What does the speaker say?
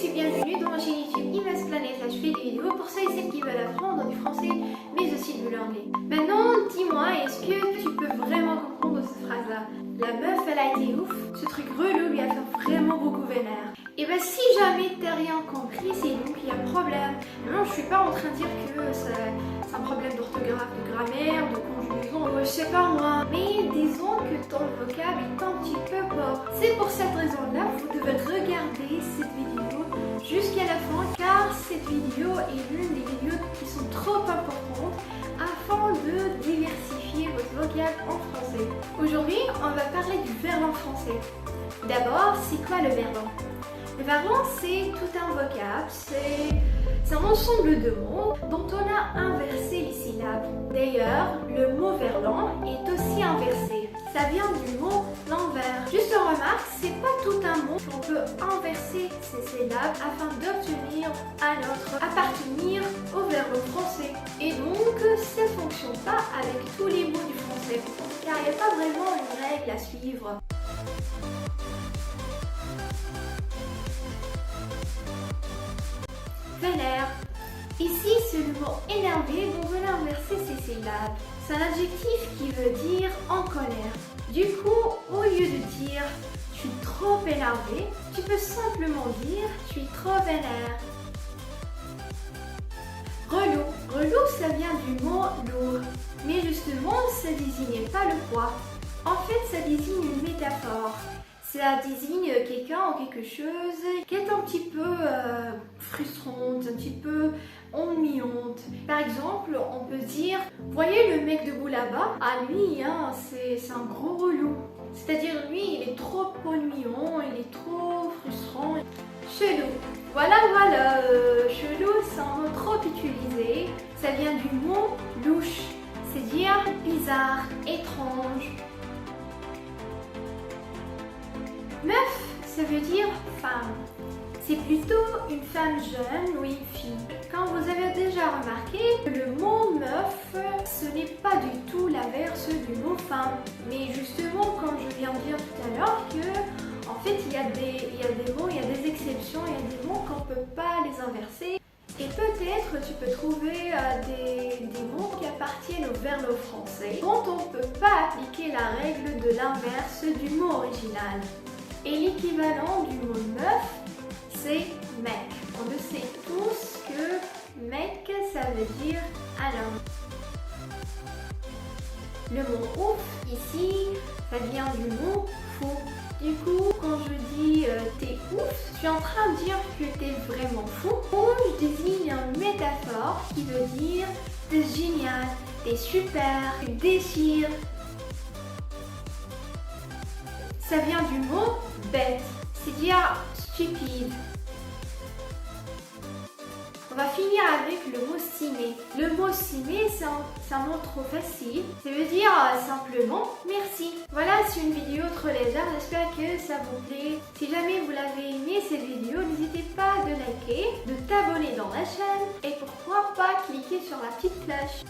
et bienvenue dans ma chaîne YouTube Ima's Planet. Là, je fais des vidéos pour ceux et celles qui veulent apprendre du français, mais aussi de l'anglais. Maintenant, dis-moi, est-ce que tu peux vraiment comprendre cette phrase-là? La meuf, elle a été ouf. Ce truc relou lui a fait vraiment beaucoup vénère. Et ben, si jamais t'as rien compris, c'est donc qu'il y a un problème. Non, je suis pas en train de dire que c'est un problème d'orthographe, de grammaire, de conjugaison, je sais pas moi. Mais disons que ton vocable est un petit peu pauvre. C'est pour cette raison-là, vous devez regarder cette vidéo jusqu'à la fin, car cette vidéo est l'une des vidéos qui sont trop importantes afin de diversifier votre vocable en français. Aujourd'hui, on va parler du verlan français. D'abord, c'est quoi le verlan? Le verlan, c'est tout un vocable, c'est un ensemble de mots dont on a inversé les syllabes. D'ailleurs, le mot verlan est aussi inversé. Ça vient du mot l'envers. Juste une remarque, c'est pas tout un mot. On peut inverser ces syllabes afin d'obtenir un autre, appartenir au verbe français. Et donc, ça ne fonctionne pas avec tous les mots du français, car il n'y a pas vraiment une règle à suivre. Vénère. Ici, c'est le mot énervé dont on a inversé ces syllabes. C'est un adjectif qui veut dire en colère. Du coup, au lieu de dire je suis trop énervé, tu peux simplement dire je suis trop vénère. Relou. Relou, ça vient du mot lourd. Mais justement, ça désigne pas le poids. En fait, ça désigne une métaphore. Ça désigne quelqu'un ou quelque chose qui est un petit peu frustrante, un petit peu ennuyante. Par exemple, on peut dire, voyez le mec debout là-bas, ah lui, hein, c'est un gros relou. C'est-à-dire lui, il est trop ennuyant, il est trop frustrant. Chelou. Voilà, chelou, c'est un mot trop utilisé. Ça vient du mot louche, c'est-à-dire bizarre, étrange. Meuf, ça veut dire femme. C'est plutôt une femme jeune ou une fille. Quand vous avez déjà remarqué, le mot meuf, ce n'est pas du tout l'inverse du mot femme. Mais justement, comme je viens de dire tout à l'heure, que en fait, il y a des mots, il y a des exceptions, il y a des mots qu'on ne peut pas les inverser. Et peut-être tu peux trouver des mots qui appartiennent au verbe français dont on ne peut pas appliquer la règle de l'inverse du mot original. Et l'équivalent du mot meuf, c'est mec. On le sait tous que mec, ça veut dire un homme. Le mot ouf, ici, ça vient du mot fou. Du coup, quand je dis t'es ouf, je suis en train de dire que t'es vraiment fou. Ou je désigne une métaphore qui veut dire t'es génial, t'es super, tu déchires. Ça vient du mot bête, c'est-à-dire stupide. On va finir avec le mot cimer. Le mot cimer, c'est un mot trop facile. Ça veut dire simplement merci. Voilà, c'est une vidéo trop légère. J'espère que ça vous plaît. Si jamais vous l'avez aimé cette vidéo, n'hésitez pas de liker, de t'abonner dans la chaîne et pourquoi pas cliquer sur la petite cloche.